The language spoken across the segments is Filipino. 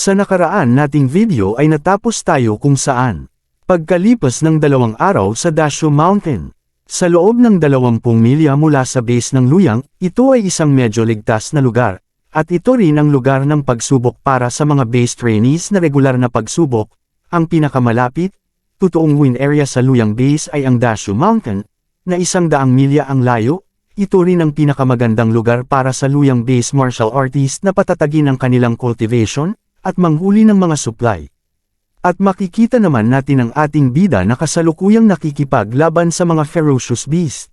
Sa nakaraan nating video ay natapos tayo kung saan. Pagkalipas ng 2 araw sa Dashu Mountain. Sa loob ng 20 milya mula sa base ng Luyang, ito ay isang medyo ligtas na lugar. At ito rin ang lugar ng pagsubok para sa mga base trainees na regular na pagsubok. Ang pinakamalapit, totoong win area sa Luyang Base ay ang Dashu Mountain, na 100 milya ang layo. Ito rin ang pinakamagandang lugar para sa Luyang Base martial artist na patatagin ang kanilang cultivation, at manghuli ng mga supply. At makikita naman natin ang ating bida na kasalukuyang nakikipaglaban sa mga ferocious beast.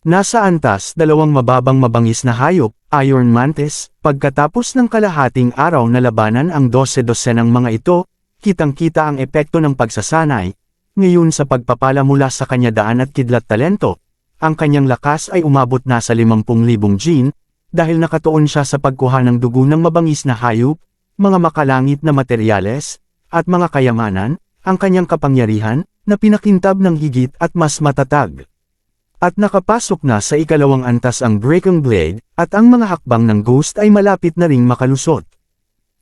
Nasa antas 2 mababang mabangis na hayop, Iron Mantis, pagkatapos ng kalahating araw na labanan ang 12 ng mga ito, kitang-kita ang epekto ng pagsasanay. Ngayon sa pagpapala mula sa kanya daan at kidlat talento, ang kanyang lakas ay umabot na sa 50,000 gene, dahil nakatuon siya sa pagkuha ng dugo ng mabangis na hayop, mga makalangit na materyales, at mga kayamanan, ang kanyang kapangyarihan, na pinakintab ng higit at mas matatag. At nakapasok na sa ikalawang antas ang Breaking Blade, at ang mga hakbang ng Ghost ay malapit na ring makalusot.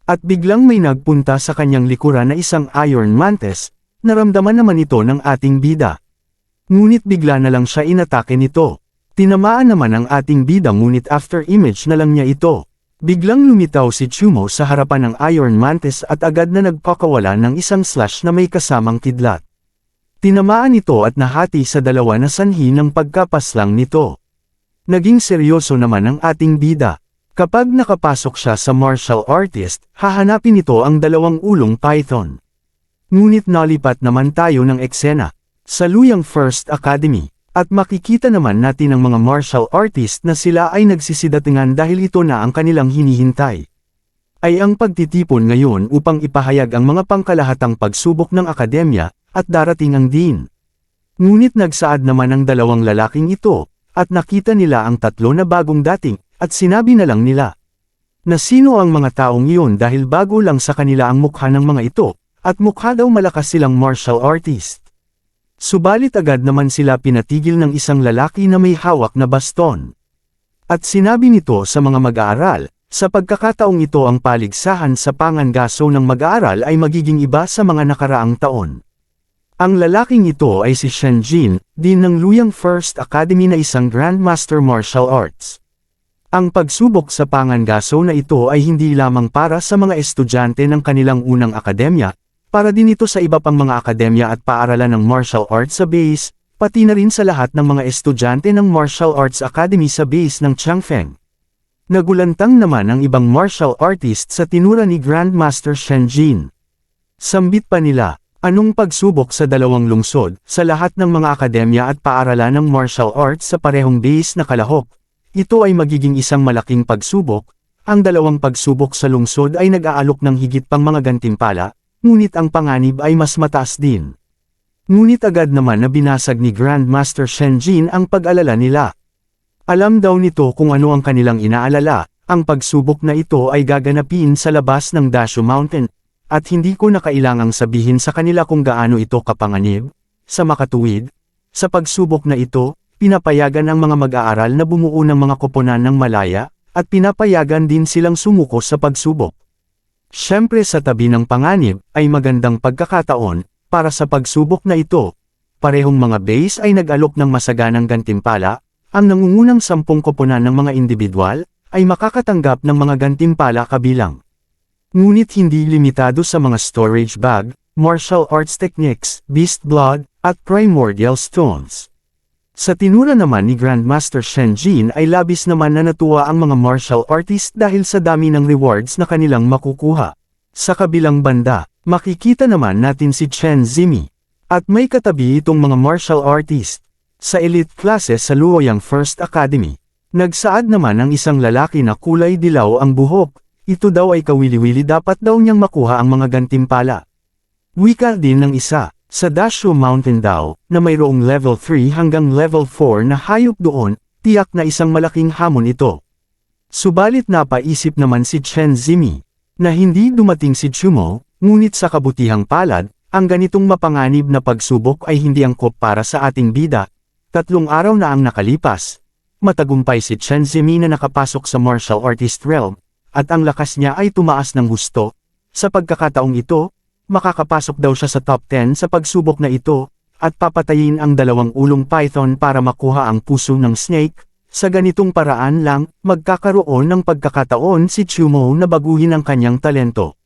At biglang may nagpunta sa kanyang likuran na isang Iron Mantis, naramdaman naman ito ng ating bida. Ngunit bigla na lang siya inatake nito. Tinamaan naman ang ating bida ngunit after image na lang niya ito. Biglang lumitaw si Chumo sa harapan ng Iron Mantis at agad na nagpakawala ng isang slash na may kasamang kidlat. Tinamaan ito at nahati sa 2 na sanhi ng pagkapaslang nito. Naging seryoso naman ang ating bida. Kapag nakapasok siya sa martial artist, hahanapin ito ang 2 ulong python. Ngunit nalipat naman tayo ng eksena sa Luyang First Academy. At makikita naman natin ang mga martial artist na sila ay nagsisidatingan dahil ito na ang kanilang hinihintay. Ay ang pagtitipon ngayon upang ipahayag ang mga pangkalahatang pagsubok ng akademya, at darating ang dean. Ngunit nagsaad naman ang 2 lalaking ito, at nakita nila ang 3 na bagong dating, at sinabi na lang nila na sino ang mga taong iyon dahil bago lang sa kanila ang mukha ng mga ito, at mukha daw malakas silang martial artist. Subalit agad naman sila pinatigil ng isang lalaki na may hawak na baston. At sinabi nito sa mga mag-aaral, sa pagkakataong ito ang paligsahan sa pangangaso ng mag-aaral ay magiging iba sa mga nakaraang taon. Ang lalaking ito ay si Shen Jin, din ng Luyang First Academy na isang Grandmaster Martial Arts. Ang pagsubok sa pangangaso na ito ay hindi lamang para sa mga estudyante ng kanilang unang akademya, para din ito sa iba pang mga akademya at paaralan ng martial arts sa base, pati na rin sa lahat ng mga estudyante ng Martial Arts Academy sa base ng Changfeng. Nagulantang naman ang ibang martial artist sa tinura ni Grandmaster Shen Jin. Sambit pa nila, anong pagsubok sa 2 lungsod, sa lahat ng mga akademya at paaralan ng martial arts sa parehong base na kalahok. Ito ay magiging isang malaking pagsubok. Ang 2 pagsubok sa lungsod ay nag-aalok ng higit pang mga gantimpala, ngunit ang panganib ay mas mataas din. Ngunit agad naman na binasag ni Grandmaster Shen Jin ang pag-alala nila. Alam daw nito kung ano ang kanilang inaalala, ang pagsubok na ito ay gaganapin sa labas ng Dashu Mountain, at hindi ko na kailangang sabihin sa kanila kung gaano ito kapanganib. Sa makatuwid, sa pagsubok na ito, pinapayagan ang mga mag-aaral na bumuo ng mga koponan ng malaya, at pinapayagan din silang sumuko sa pagsubok. Siyempre sa tabi ng panganib, ay magandang pagkakataon, para sa pagsubok na ito. Parehong mga base ay nag-alok ng masaganang gantimpala, ang nangungunang 10 koponan ng mga individual, ay makakatanggap ng mga gantimpala kabilang. Ngunit hindi limitado sa mga storage bag, martial arts techniques, beast blood, at primordial stones. Sa tinura naman ni Grandmaster Shen Jin ay labis naman na natuwa ang mga martial artist dahil sa dami ng rewards na kanilang makukuha. Sa kabilang banda, makikita naman natin si Chen Zimi. At may katabi itong mga martial artist. Sa elite classes sa Luoyang First Academy, nagsaad naman ang isang lalaki na kulay dilaw ang buhok. Ito daw ay kawili-wili dapat daw niyang makuha ang mga gantimpala. Wika din ng isa. Sa Dashu Mountain daw, na mayroong level 3 hanggang level 4 na hayop doon, tiyak na isang malaking hamon ito. Subalit napaisip naman si Chen Zimi, na hindi dumating si Chumo, ngunit sa kabutihang palad, ang ganitong mapanganib na pagsubok ay hindi angkop para sa ating bida. 3 araw na ang nakalipas. Matagumpay si Chen Zimi na nakapasok sa martial artist realm, at ang lakas niya ay tumaas ng husto. Sa pagkakataong ito, makakapasok daw siya sa top 10 sa pagsubok na ito, at papatayin ang dalawang ulong python para makuha ang puso ng snake. Sa ganitong paraan lang, magkakaroon ng pagkakataon si Chumo na baguhin ang kanyang talento.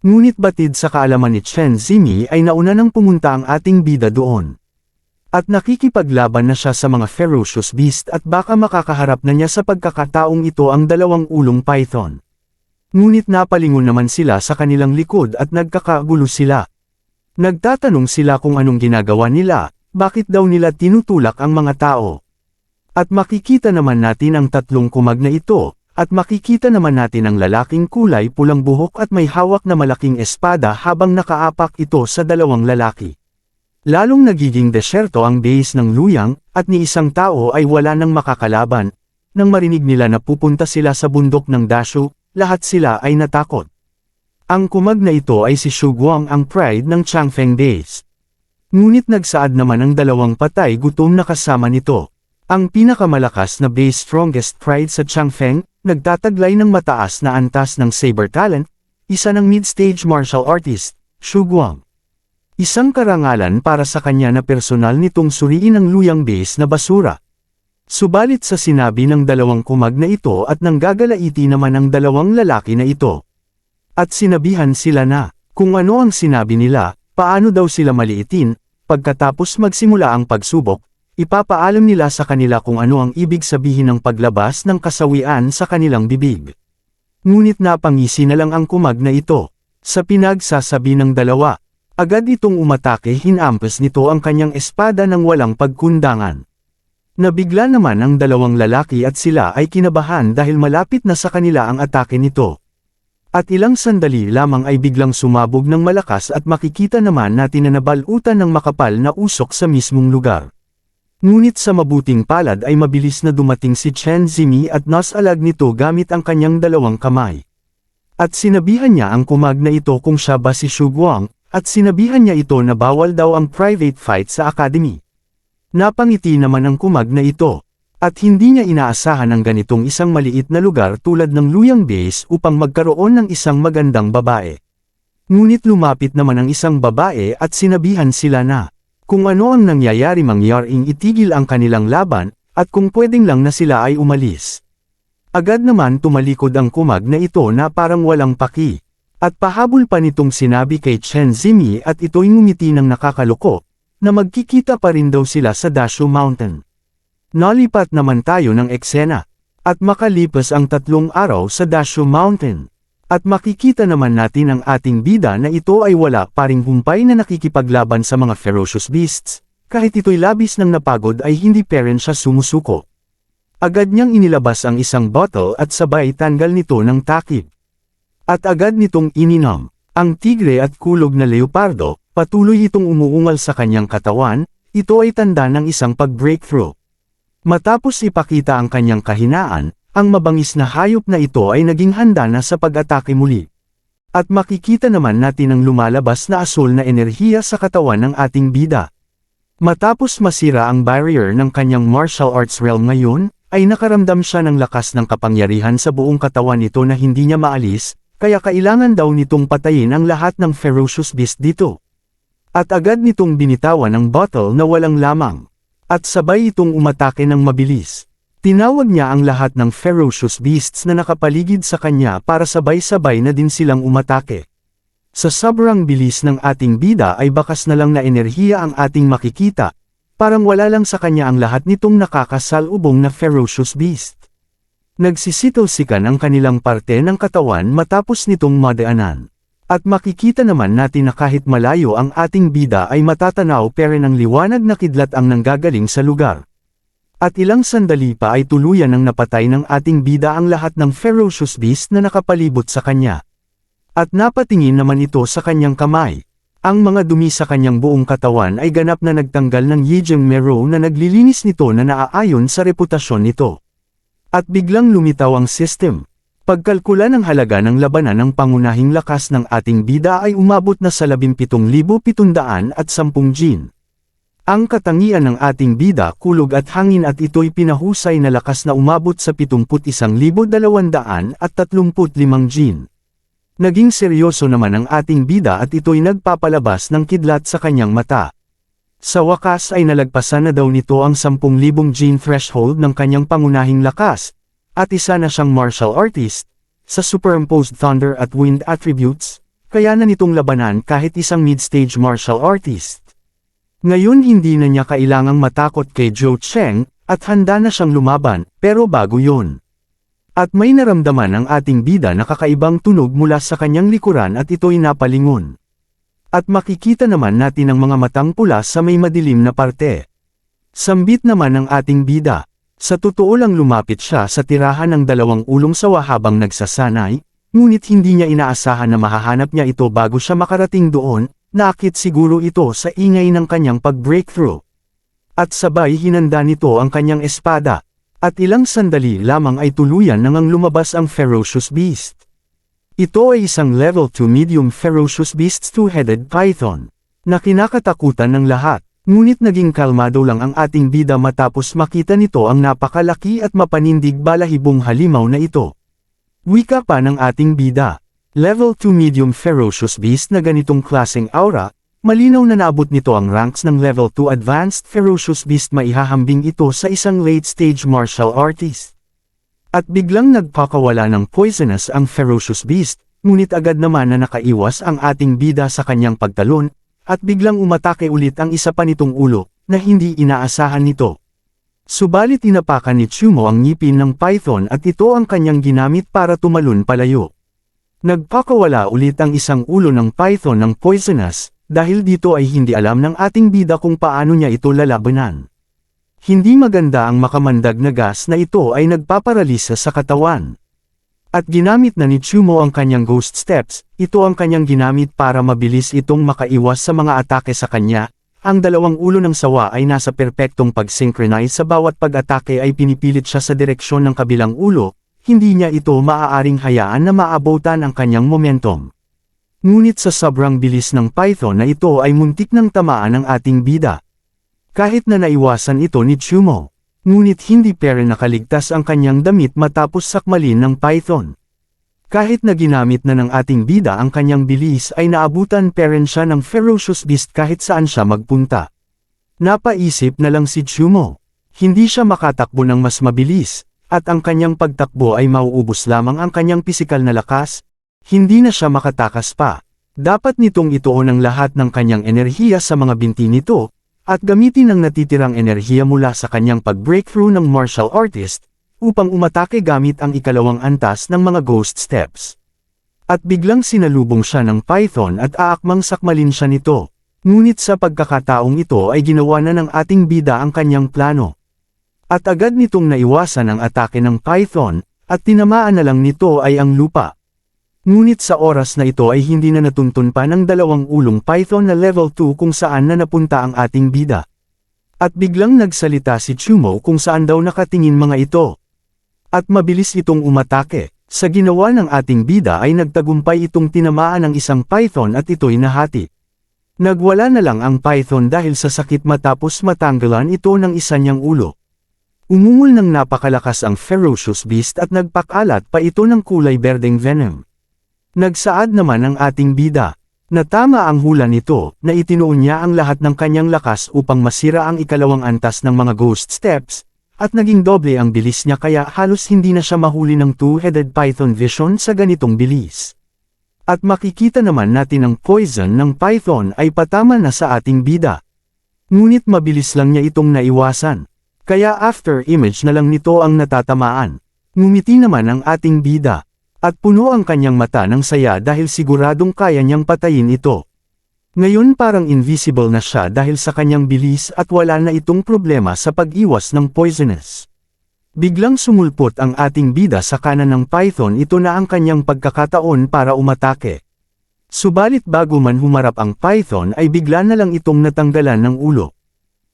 Ngunit batid sa kaalaman ni Chen Zimi ay nauna nang pumunta ang ating bida doon. At nakikipaglaban na siya sa mga ferocious beast at baka makakaharap na niya sa pagkakataong ito ang dalawang ulong python. Ngunit napalingon naman sila sa kanilang likod at nagkakagulo sila. Nagtatanong sila kung anong ginagawa nila, bakit daw nila tinutulak ang mga tao. At makikita naman natin ang tatlong kumag na ito, at makikita naman natin ang lalaking kulay pulang buhok at may hawak na malaking espada habang nakaapak ito sa dalawang lalaki. Lalong nagiging desyerto ang base ng Luyang, at ni isang tao ay wala nang makakalaban. Nang marinig nila na pupunta sila sa bundok ng Dashu, lahat sila ay natakot. Ang kumag na ito ay si Shu Guang ang pride ng Changfeng base. Ngunit nagsaad naman ang dalawang patay gutom na kasama nito. Ang pinakamalakas na base strongest pride sa Changfeng, nagtataglay ng mataas na antas ng saber talent, isa ng mid-stage martial artist, Shu Guang. Isang karangalan para sa kanya na personal nitong suriin ang Luyang base na basura. Subalit sa sinabi ng dalawang kumag na ito at nanggagalaiti naman ang dalawang lalaki na ito. At sinabihan sila na, kung ano ang sinabi nila, paano daw sila maliitin, pagkatapos magsimula ang pagsubok, ipapaalam nila sa kanila kung ano ang ibig sabihin ng paglabas ng kasawian sa kanilang bibig. Ngunit napangisi na lang ang kumag na ito. Sa pinagsasabi ng dalawa, agad itong umatake hinampas nito ang kanyang espada ng walang pagkundangan. Nabigla naman ang dalawang lalaki at sila ay kinabahan dahil malapit na sa kanila ang atake nito. At ilang sandali lamang ay biglang sumabog ng malakas at makikita naman natin na nabalutan ng makapal na usok sa mismong lugar. Ngunit sa mabuting palad ay mabilis na dumating si Chen Zimi at nasalag nito gamit ang kanyang dalawang kamay. At sinabihan niya ang kumag na ito kung siya ba si Shu Guang, at sinabihan niya ito na bawal daw ang private fight sa academy. Napangiti naman ang kumag na ito. At hindi niya inaasahan ang ganitong isang maliit na lugar tulad ng Luyang base upang magkaroon ng isang magandang babae. Ngunit lumapit naman ang isang babae at sinabihan sila na, kung ano ang nangyayari mangyaring itigil ang kanilang laban, at kung pwedeng lang na sila ay umalis. Agad naman tumalikod ang kumag na ito na parang walang paki. At pahabol pa nitong sinabi kay Chen Zimi at ito'y ngumiti ng nakakaloko, na magkikita pa rin daw sila sa Dashu Mountain. Nalipat naman tayo ng eksena, at makalipas ang 3 araw sa Dashu Mountain. At makikita naman natin ang ating bida na ito ay wala pa ring humpay na nakikipaglaban sa mga ferocious beasts, kahit ito'y labis ng napagod ay hindi pa rin siya sumusuko. Agad niyang inilabas ang isang bottle at sabay tanggal nito ng takip. At agad nitong ininom. Ang tigre at kulog na leopardo, patuloy itong umuungal sa kanyang katawan, ito ay tanda ng isang pag-breakthrough. Matapos ipakita ang kanyang kahinaan, ang mabangis na hayop na ito ay naging handa na sa pag-atake muli. At makikita naman natin ang lumalabas na asul na enerhiya sa katawan ng ating bida. Matapos masira ang barrier ng kanyang martial arts realm ngayon, ay nakaramdam siya ng lakas ng kapangyarihan sa buong katawan nito na hindi niya maalis, kaya kailangan daw nitong patayin ang lahat ng ferocious beast dito. At agad nitong binitawan ang bottle na walang lamang. At sabay itong umatake ng mabilis. Tinawag niya ang lahat ng ferocious beasts na nakapaligid sa kanya para sabay-sabay na din silang umatake. Sa sobrang bilis ng ating bida ay bakas na lang na enerhiya ang ating makikita, parang wala lang sa kanya ang lahat nitong nakakasalubong na ferocious beast. Nagsisitaw-sikan ang kanilang parte ng katawan matapos nitong madaanan. At makikita naman natin na kahit malayo ang ating bida ay matatanaw pero ng liwanag na kidlat ang nanggagaling sa lugar. At ilang sandali pa ay tuluyan ng napatay ng ating bida ang lahat ng ferocious beast na nakapalibot sa kanya. At napatingin naman ito sa kanyang kamay. Ang mga dumi sa kanyang buong katawan ay ganap na nagtanggal ng Yijing Mero na naglilinis nito na naaayon sa reputasyon nito. At biglang lumitaw ang system. Pagkalkula ng halaga ng labanan ng pangunahing lakas ng ating bida ay umabot na sa 17,710 jin. Ang katangian ng ating bida kulog at hangin at ito'y pinahusay na lakas na umabot sa 71,235 jin. Naging seryoso naman ang ating bida at ito'y nagpapalabas ng kidlat sa kanyang mata. Sa wakas ay nalagpasan na daw nito ang 10,000 gene threshold ng kanyang pangunahing lakas, at isa na siyang martial artist, sa superimposed thunder at wind attributes, kaya na nitong labanan kahit isang mid-stage martial artist. Ngayon hindi na niya kailangang matakot kay Zhou Cheng, at handa na siyang lumaban, pero bago yun. At may naramdaman ang ating bida na kakaibang tunog mula sa kanyang likuran at ito'y napalingon. At makikita naman natin ang mga matang pula sa may madilim na parte. Sambit naman ng ating bida. Sa totoo lang lumapit siya sa tirahan ng 2 ulong sawa habang nagsasanay, ngunit hindi niya inaasahan na mahahanap niya ito bago siya makarating doon, naakit siguro ito sa ingay ng kanyang pag-breakthrough. At sabay hinanda nito ang kanyang espada. At ilang sandali lamang ay tuluyan nang lumabas ang Ferocious Beast. Ito ay isang level 2 medium Ferocious Beast's two-headed python, na kinakatakutan ng lahat, ngunit naging kalmado lang ang ating bida matapos makita nito ang napakalaki at mapanindig balahibong halimaw na ito. Wika pa ng ating bida, level 2 medium Ferocious Beast na ganitong klaseng aura, malinaw na naabot nito ang ranks ng level 2 advanced Ferocious Beast, maihahambing ito sa isang late-stage martial artist. At biglang nagpakawala ng poisonous ang Ferocious Beast, ngunit agad naman na nakaiwas ang ating bida sa kanyang pagtalon, at biglang umatake ulit ang isa pa nitong ulo, na hindi inaasahan nito. Subalit inapakan ni Chumo ang ngipin ng python at ito ang kanyang ginamit para tumalon palayo. Nagpakawala ulit ang isang ulo ng python ng poisonous, dahil dito ay hindi alam ng ating bida kung paano niya ito lalabanan. Hindi maganda ang makamandag na gas na ito ay nagpaparalisa sa katawan. At ginamit na ni Chumo ang kanyang ghost steps, ito ang kanyang ginamit para mabilis itong makaiwas sa mga atake sa kanya. Ang 2 ulo ng sawa ay nasa perpektong pag-synchronize, sa bawat pag-atake ay pinipilit siya sa direksyon ng kabilang ulo, hindi niya ito maaaring hayaan na maabutan ang kanyang momentum. Ngunit sa sobrang bilis ng python na ito ay muntik ng tamaan ng ating bida. Kahit na naiwasan ito ni Chumo, ngunit hindi pero nakaligtas ang kanyang damit matapos sakmalin ng python. Kahit na ginamit na ng ating bida ang kanyang bilis ay naabutan pa rin siya ng Ferocious Beast kahit saan siya magpunta. Napaisip na lang si Chumo. Hindi siya makatakbo ng mas mabilis, at ang kanyang pagtakbo ay mauubos lamang ang kanyang pisikal na lakas, hindi na siya makatakas pa. Dapat nitong ituon ang lahat ng kanyang enerhiya sa mga binti nito, at gamitin ang natitirang enerhiya mula sa kanyang pag-breakthrough ng martial artist, upang umatake gamit ang ikalawang antas ng mga ghost steps. At biglang sinalubong siya ng python at aakmang sakmalin siya nito. Ngunit sa pagkakataong ito ay ginawa na ng ating bida ang kanyang plano. At agad nitong naiwasan ang atake ng python, at tinamaan na lang nito ay ang lupa. Ngunit sa oras na ito ay hindi na natuntun pa ng 2 ulong python na level 2 kung saan na napunta ang ating bida. At biglang nagsalita si Chumo kung saan daw nakatingin mga ito. At mabilis itong umatake. Sa ginawa ng ating bida ay nagtagumpay itong tinamaan ng isang python at ito'y nahati. Nagwala na lang ang python dahil sa sakit matapos matanggalan ito ng isa niyang ulo. Umungol ng napakalakas ang Ferocious Beast at nagpakalat pa ito ng kulay berdeng venom. Nagsaad naman ang ating bida. Natama ang hula nito, na itinuon niya ang lahat ng kanyang lakas upang masira ang ikalawang antas ng mga ghost steps, at naging doble ang bilis niya kaya halos hindi na siya mahuli ng two-headed python vision sa ganitong bilis. At makikita naman natin ang poison ng python ay patama na sa ating bida. Ngunit mabilis lang niya itong naiwasan. Kaya after image na lang nito ang natatamaan. Ngumiti naman ang ating bida. At puno ang kanyang mata ng saya dahil siguradong kaya niyang patayin ito. Ngayon parang invisible na siya dahil sa kanyang bilis at wala na itong problema sa pag-iwas ng poisonous. Biglang sumulpot ang ating bida sa kanan ng python, ito na ang kanyang pagkakataon para umatake. Subalit bago man humarap ang python ay bigla na lang itong natanggalan ng ulo.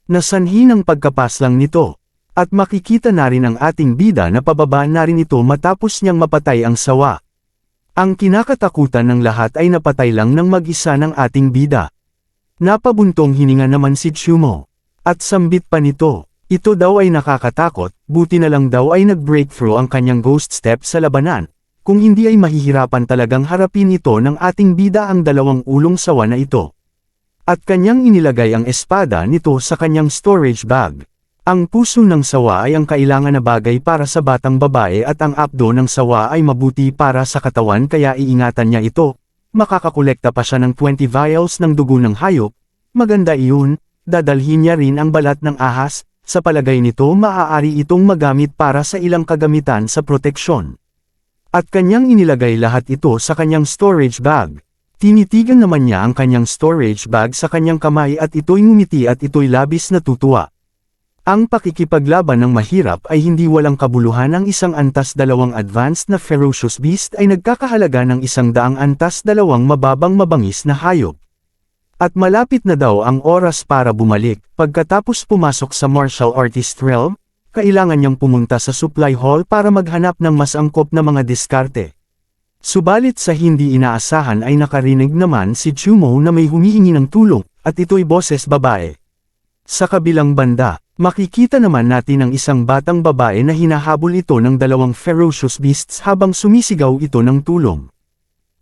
Nasanhi ng pagkapas lang nito. At makikita na rin ang ating bida na pababa na rin ito matapos niyang mapatay ang sawa. Ang kinakatakutan ng lahat ay napatay lang ng mag-isa ng ating bida. Napabuntong hininga naman si Chumo. At sambit pa nito, ito daw ay nakakatakot, buti na lang daw ay nag-breakthrough ang kanyang ghost step sa labanan. kung hindi ay mahihirapan talagang harapin ito ng ating bida ang dalawang ulong sawa na ito. At kanyang inilagay ang espada nito sa kanyang storage bag. Ang puso ng sawa ay ang kailangan na bagay para sa batang babae at ang abdo ng sawa ay mabuti para sa katawan kaya iingatan niya ito. Makakakolekta pa siya ng 20 vials ng dugo ng hayop. Maganda iyon, dadalhin niya rin ang balat ng ahas, sa palagay nito maaari itong magamit para sa ilang kagamitan sa proteksyon. At kanyang inilagay lahat ito sa kanyang storage bag. Tinitigan naman niya ang kanyang storage bag sa kanyang kamay at ito'y ngumiti at ito'y labis na tutuwa. Ang pakikipaglaban ng mahirap ay hindi walang kabuluhan. Ang isang antas dalawang advanced na ferocious beast ay nagkakahalaga ng 100 antas dalawang mababang mabangis na hayop. At malapit na daw ang oras para bumalik. Pagkatapos pumasok sa martial artist realm, kailangan niyang pumunta sa supply hall para maghanap ng mas angkop na mga diskarte. Subalit sa hindi inaasahan ay nakarinig naman si Chumo na may humihingi ng tulong, at ito'y boses babae. Sa kabilang banda, makikita naman natin ang isang batang babae na hinahabol ito ng dalawang ferocious beasts habang sumisigaw ito ng tulong.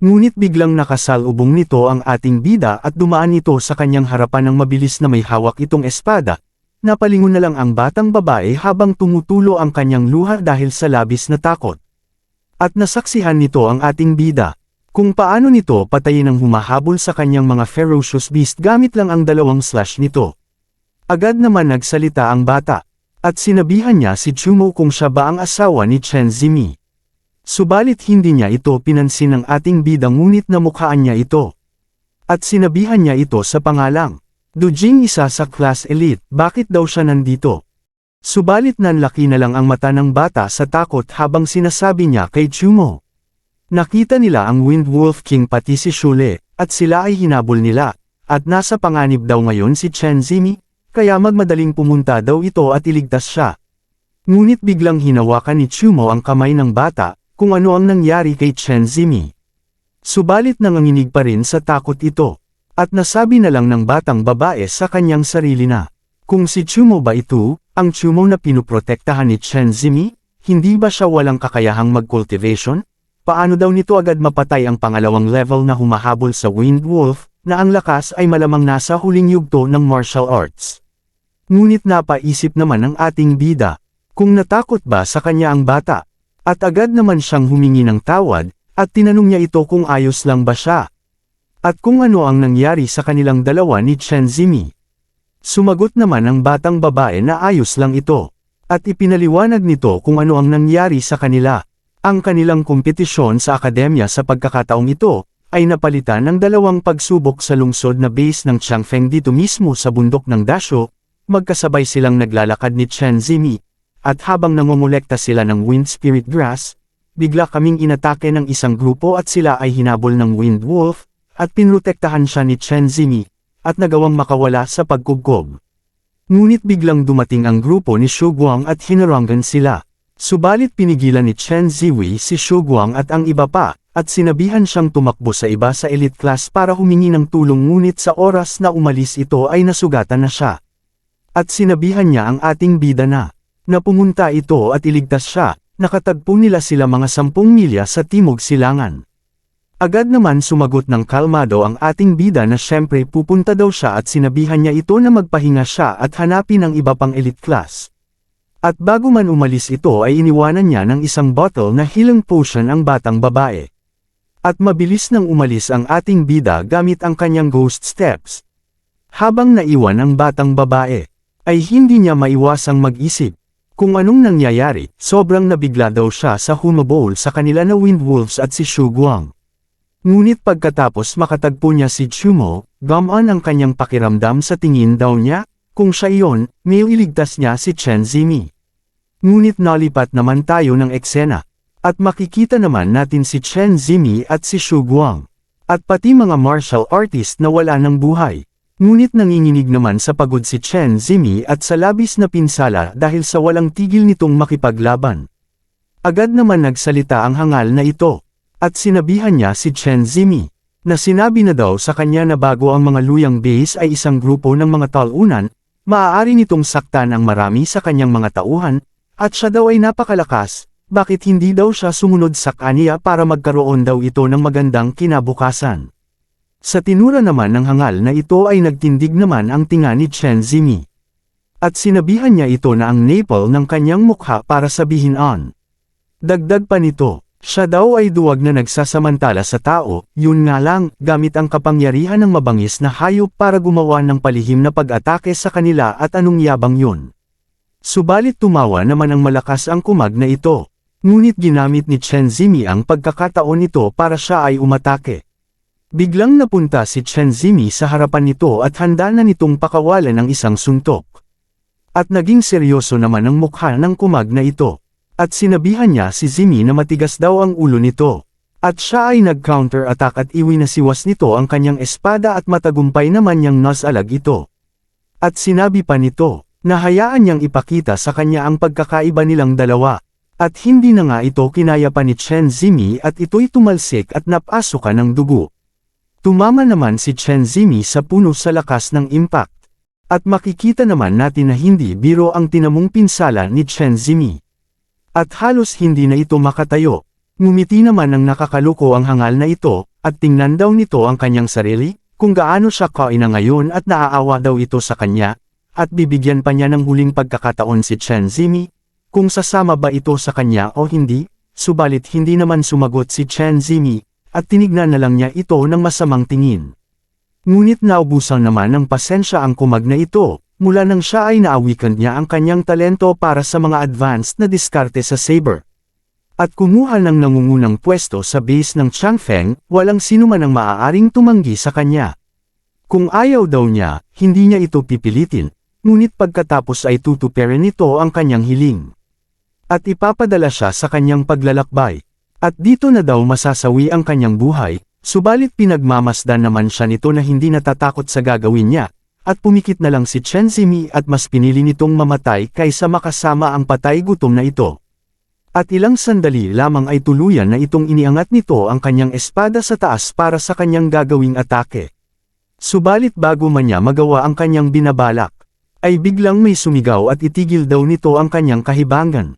Ngunit biglang nakasalubong nito ang ating bida at dumaan ito sa kanyang harapan ng mabilis na may hawak itong espada. Napalingon na lang ang batang babae habang tumutulo ang kanyang luha dahil sa labis na takot. At nasaksihan nito ang ating bida, kung paano nito patayin ang humahabol sa kanyang mga ferocious beast gamit lang ang dalawang slash nito. Agad naman nagsalita ang bata, at sinabihan niya si Chumo kung siya ba ang asawa ni Chen Zimi. Subalit hindi niya ito pinansin ng ating bida ngunit namukhaan niya ito. At sinabihan niya ito sa pangalang, Dujing isa sa class elite, bakit daw siya nandito? Subalit nanlaki na lang ang mata ng bata sa takot habang sinasabi niya kay Chumo. Nakita nila ang Wind Wolf King pati si Shule, at sila ay hinabol nila, at nasa panganib daw ngayon si Chen Zimi, kaya magmadaling pumunta daw ito at iligtas siya. Ngunit biglang hinawakan ni Chumo ang kamay ng bata, kung ano ang nangyari kay Chen Zimi. Subalit nanganginig pa rin sa takot ito, at nasabi na lang ng batang babae sa kanyang sarili na, kung si Chumo ba ito, ang Chumo na pinuprotektahan ni Chen Zimi, hindi ba siya walang kakayahang mag-cultivation? Paano daw nito agad mapatay ang pangalawang level na humahabol sa Wind Wolf, na ang lakas ay malamang nasa huling yugto ng martial arts? Ngunit napaisip naman ng ating bida, kung natakot ba sa kanya ang bata, at agad naman siyang humingi ng tawad, at tinanong niya ito kung ayos lang ba siya. At kung ano ang nangyari sa kanilang dalawa ni Chen Zimi. Sumagot naman ang batang babae na ayos lang ito, at ipinaliwanag nito kung ano ang nangyari sa kanila. Ang kanilang kompetisyon sa akademya sa pagkakataong ito, ay napalitan ng dalawang pagsubok sa lungsod na base ng Changfeng dito mismo sa bundok ng Dasho. Magkasabay silang naglalakad ni Chen Zimi, at habang nangongolekta sila ng Wind Spirit Grass, bigla kaming inatake ng isang grupo at sila ay hinabol ng Wind Wolf, at pinrotektahan siya ni Chen Zimi, at nagawang makawala sa pagkubkob. Ngunit biglang dumating ang grupo ni Shu Guang at hinarangan sila. Subalit pinigilan ni Chen Ziwi si Shu Guang at ang iba pa, at sinabihan siyang tumakbo sa iba sa elite class para humingi ng tulong ngunit sa oras na umalis ito ay nasugatan na siya. At sinabihan niya ang ating bida na pumunta ito at iligtas siya, nakatagpo nila sila mga 10 milya sa timog silangan. Agad naman sumagot ng kalmado ang ating bida na syempre pupunta daw siya at sinabihan niya ito na magpahinga siya at hanapin ang iba pang elite class. At bago man umalis ito ay iniwanan niya ng isang bottle na healing potion ang batang babae. At mabilis nang umalis ang ating bida gamit ang kanyang ghost steps. Habang naiwan ang batang babae, ay hindi niya maiwasang mag-isip. Kung anong nangyayari, sobrang nabigla daw siya sa humabol sa kanila na Wind Wolves at si Shu Guang. Ngunit pagkatapos makatagpo niya si Chumo, gamaan ang kanyang pakiramdam sa tingin daw niya, kung siya iyon, may iligtas niya si Chen Zimi. Ngunit nalipat naman tayo ng eksena, at makikita naman natin si Chen Zimi at si Shu Guang, at pati mga martial artist na wala ng buhay. Ngunit nanginginig naman sa pagod si Chen Zimi at sa labis na pinsala dahil sa walang tigil nitong makipaglaban. Agad naman nagsalita ang hangal na ito. At sinabihan niya si Chen Zimi, na sinabi na daw sa kanya na bago ang mga Luyang base ay isang grupo ng mga talunan, maaari nitong saktan ang marami sa kanyang mga tauhan, at siya daw ay napakalakas, bakit hindi daw siya sumunod sa kanya para magkaroon daw ito ng magandang kinabukasan. Sa tinura naman ng hangal na ito ay nagtindig naman ang tinga ni Chen Zimi. At sinabihan niya ito na ang naple ng kanyang mukha para sabihin on. Dagdag pa nito, siya daw ay duwag na nagsasamantala sa tao, yun nga lang, gamit ang kapangyarihan ng mabangis na hayop para gumawa ng palihim na pag-atake sa kanila at anong yabang yun. Subalit tumawa naman ang malakas ang kumag na ito. Ngunit ginamit ni Chen Zimi ang pagkakataon nito para siya ay umatake. Biglang napunta si Chen Zimi sa harapan nito at handa na nitong pakawalan ng isang suntok. At naging seryoso naman ang mukha ng kumag na ito. At sinabihan niya si Zimi na matigas daw ang ulo nito. At siya ay nag-counter-attack at iwinasiwas nito ang kanyang espada at matagumpay naman niyang nasalag ito. At sinabi pa nito, na hayaan niyang ipakita sa kanya ang pagkakaiba nilang dalawa. At hindi na nga ito kinaya pa ni Chen Zimi at ito'y tumalsik at napasukan ng dugo. Tumama naman si Chen Zimi sa puno sa lakas ng impact. At makikita naman natin na hindi biro ang tinamong pinsala ni Chen Zimi. At halos hindi na ito makatayo. Ngumiti naman ang nakakaluko ang hangal na ito, at tingnan daw nito ang kanyang sarili, kung gaano siya kaina ngayon at naaawa daw ito sa kanya, at bibigyan pa niya ng huling pagkakataon si Chen Zimi, kung sasama ba ito sa kanya o hindi, subalit hindi naman sumagot si Chen Zimi, at tinignan na lang niya ito ng masamang tingin. Ngunit naubusan naman ng pasensya ang kumag na ito, mula nang siya ay naawikan niya ang kanyang talento para sa mga advanced na diskarte sa saber. At kumuha ng nangungunang pwesto sa base ng Changfeng, walang sino man ang maaaring tumanggi sa kanya. Kung ayaw daw niya, hindi niya ito pipilitin, ngunit pagkatapos ay tutuperin nito ang kanyang hiling. At ipapadala siya sa kanyang paglalakbay. At dito na daw masasawi ang kanyang buhay, subalit pinagmamasdan naman siya nito na hindi natatakot sa gagawin niya, at pumikit na lang si Chen Zimi at mas pinili nitong mamatay kaysa makasama ang patay gutom na ito. At ilang sandali lamang ay tuluyan na itong iniangat nito ang kanyang espada sa taas para sa kanyang gagawing atake. Subalit bago man niya magawa ang kanyang binabalak, ay biglang may sumigaw at itigil daw nito ang kanyang kahibangan.